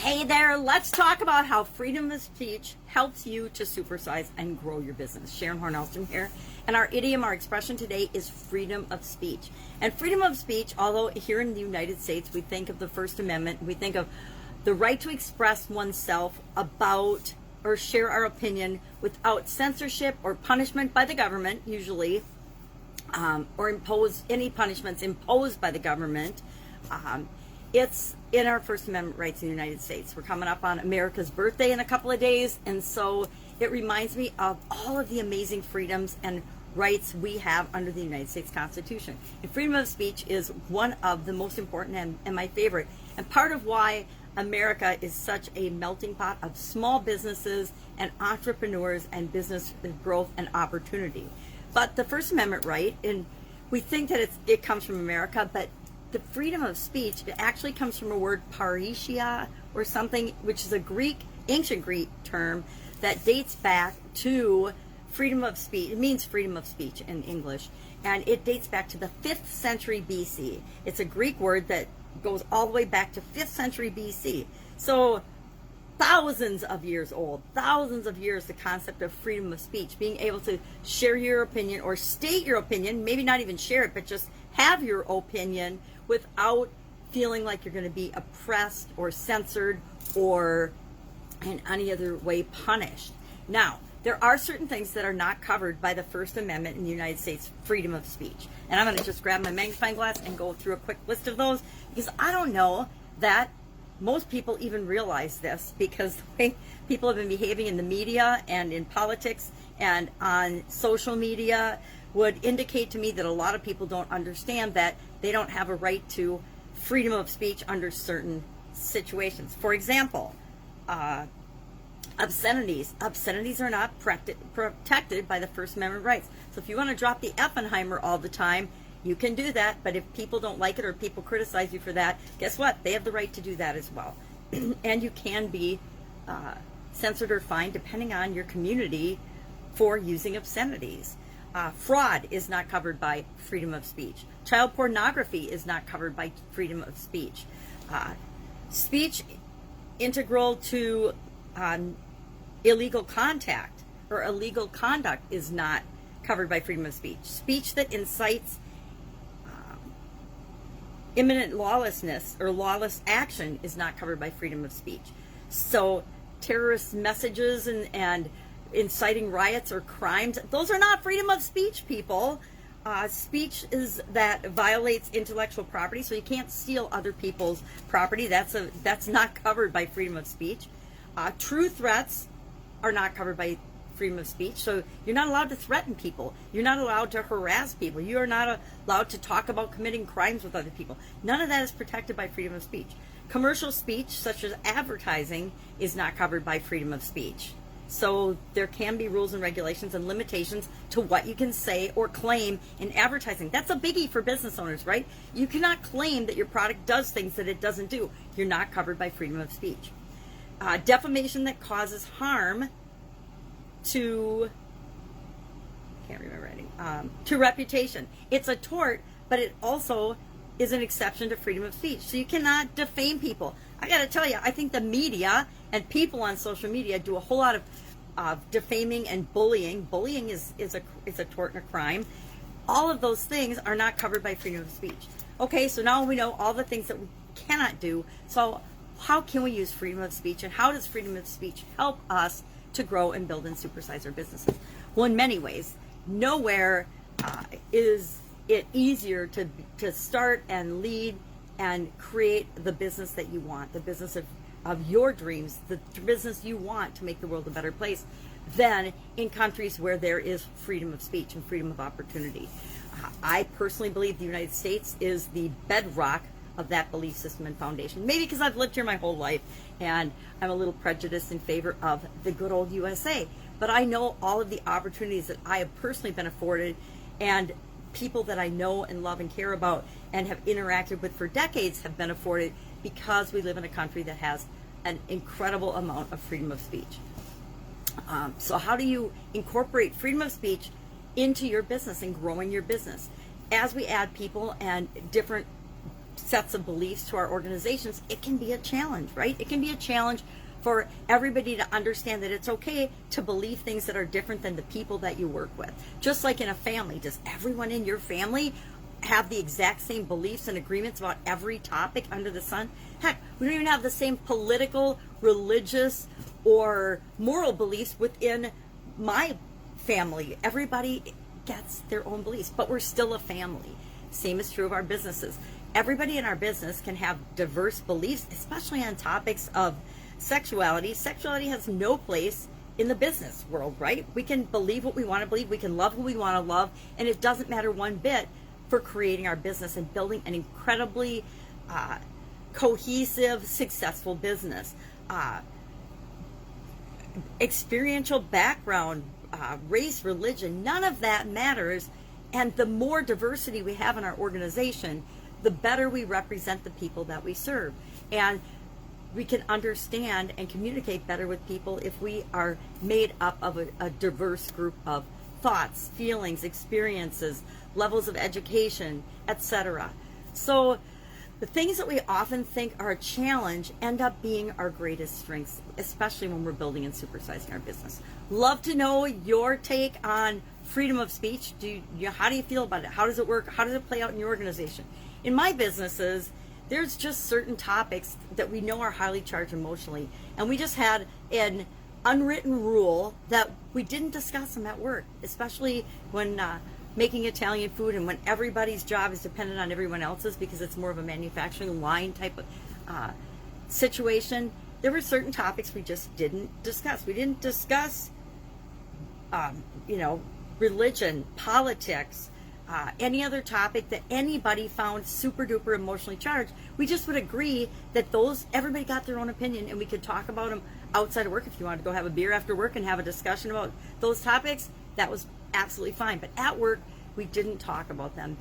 Hey there, let's talk about how freedom of speech helps you to supersize and grow your business. Sharon Horne-Ellstrom here, and our idiom, our expression today is freedom of speech. And freedom of speech, although here in the United States we think of the First Amendment, we think of the right to express oneself about or share our opinion without censorship or punishment by the government, usually, or impose any punishments imposed by the government. It's in our First Amendment rights in the United States. We're coming up on America's birthday in a couple of days, and so it reminds me of all of the amazing freedoms and rights we have under the United States Constitution. And freedom of speech is one of the most important and my favorite, and part of why America is such a melting pot of small businesses and entrepreneurs and business growth and opportunity. But the First Amendment right, and we think that it comes from America, but the freedom of speech, it actually comes from a word parrhesia or something, which is a ancient Greek term that dates back to freedom of speech. It means freedom of speech in English, and it dates back to the 5th century BC. It's a Greek word that goes all the way back to 5th century BC. So thousands of years old, thousands of years, the concept of freedom of speech, being able to share your opinion or state your opinion, maybe not even share it, but just have your opinion without feeling like you're going to be oppressed or censored or in any other way punished. Now, there are certain things that are not covered by the First Amendment in the United States freedom of speech. And I'm going to just grab my magnifying glass and go through a quick list of those, because I don't know that most people even realize this, because the way people have been behaving in the media and in politics and on social media would indicate to me that a lot of people don't understand that they don't have a right to freedom of speech under certain situations. For example, obscenities. Obscenities are not protected by the First Amendment rights. So if you want to drop the Effenheimer all the time, you can do that, but if people don't like it or people criticize you for that, guess what? They have the right to do that as well. And you can be censored or fined depending on your community for using obscenities. Fraud is not covered by freedom of speech. Child pornography is not covered by freedom of speech. Speech integral to illegal contact or illegal conduct is not covered by freedom of speech. Speech that incites imminent lawlessness or lawless action is not covered by freedom of speech. So terrorist messages and inciting riots or crimes, those are not freedom of speech, people. Speech is that violates intellectual property, so you can't steal other people's property. That's not covered by freedom of speech. True threats are not covered by freedom of speech, so you're not allowed to threaten people. You're not allowed to harass people. You are not allowed to talk about committing crimes with other people. None of that is protected by freedom of speech. Commercial speech, such as advertising, is not covered by freedom of speech. So there can be rules and regulations and limitations to what you can say or claim in advertising. That's a biggie for business owners, right? You cannot claim that your product does things that it doesn't do. You're not covered by freedom of speech. Defamation that causes harm to, can't remember any, to reputation. It's a tort, but it also is an exception to freedom of speech. So you cannot defame people. I got to tell you, I think the media and people on social media do a whole lot of defaming and bullying. Bullying is a tort and a crime. All of those things are not covered by freedom of speech. Okay, so now we know all the things that we cannot do. So how can we use freedom of speech, and how does freedom of speech help us to grow and build and supersize our businesses? Well, in many ways. Nowhere is it easier to start and lead and create the business that you want, the business of your dreams, the business you want to make the world a better place, than in countries where there is freedom of speech and freedom of opportunity. I personally believe the United States is the bedrock of that belief system and foundation. Maybe because I've lived here my whole life and I'm a little prejudiced in favor of the good old USA. But I know all of the opportunities that I have personally been afforded, and people that I know and love and care about and have interacted with for decades have been afforded because we live in a country that has an incredible amount of freedom of speech. So how do you incorporate freedom of speech into your business and growing your business? As we add people and different sets of beliefs to our organizations, it can be a challenge, right? It can be a challenge for everybody to understand that it's okay to believe things that are different than the people that you work with. Just like in a family, does everyone in your family have the exact same beliefs and agreements about every topic under the sun? Heck, we don't even have the same political, religious, or moral beliefs within my family. Everybody gets their own beliefs, but we're still a family. Same is true of our businesses. Everybody in our business can have diverse beliefs, especially on topics of sexuality. Sexuality has no place in the business world, right? We can believe what we want to believe. We can love who we want to love. And it doesn't matter one bit for creating our business and building an incredibly cohesive, successful business. Experiential background, race, religion, none of that matters. And the more diversity we have in our organization, the better we represent the people that we serve. And we can understand and communicate better with people if we are made up of a diverse group of thoughts, feelings, experiences, levels of education, etc. So the things that we often think are a challenge end up being our greatest strengths, especially when we're building and supersizing our business. Love to know your take on freedom of speech. How do you feel about it? How does it work? How does it play out in your organization? In my businesses, there's just certain topics that we know are highly charged emotionally, and we just had an unwritten rule that we didn't discuss them at work, especially when making Italian food and when everybody's job is dependent on everyone else's because it's more of a manufacturing line type of situation. There were certain topics we just didn't discuss. We didn't discuss, religion, politics, any other topic that anybody found super duper emotionally charged. We just would agree that everybody got their own opinion, and we could talk about them outside of work. If you wanted to go have a beer after work and have a discussion about those topics, that was absolutely fine. But at work, we didn't talk about them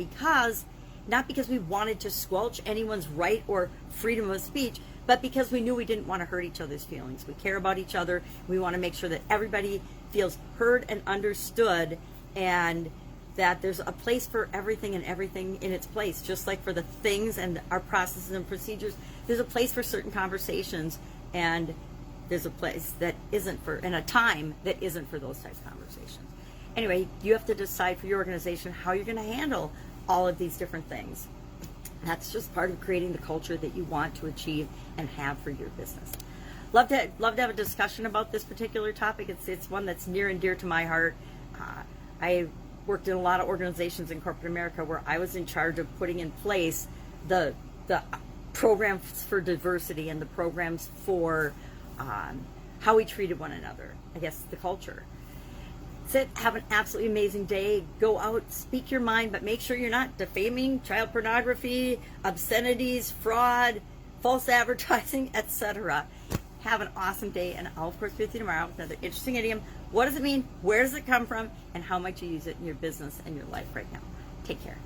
not because we wanted to squelch anyone's right or freedom of speech, but because we knew we didn't want to hurt each other's feelings. We care about each other. We want to make sure that everybody feels heard and understood, and that there's a place for everything and everything in its place. Just like for the things and our processes and procedures, there's a place for certain conversations, and there's a place that isn't for, and a time that isn't for those types of conversations. Anyway, you have to decide for your organization how you're going to handle all of these different things. That's just part of creating the culture that you want to achieve and have for your business. Love to have a discussion about this particular topic. It's one that's near and dear to my heart. I worked in a lot of organizations in corporate America where I was in charge of putting in place the programs for diversity and the programs for how we treated one another. I guess the culture. That's it. Have an absolutely amazing day. Go out, speak your mind, but make sure you're not defaming, child pornography, obscenities, fraud, false advertising, etc. Have an awesome day, and I'll, of course, be with you tomorrow with another interesting idiom. What does it mean? Where does it come from? And how might you use it in your business and your life right now? Take care.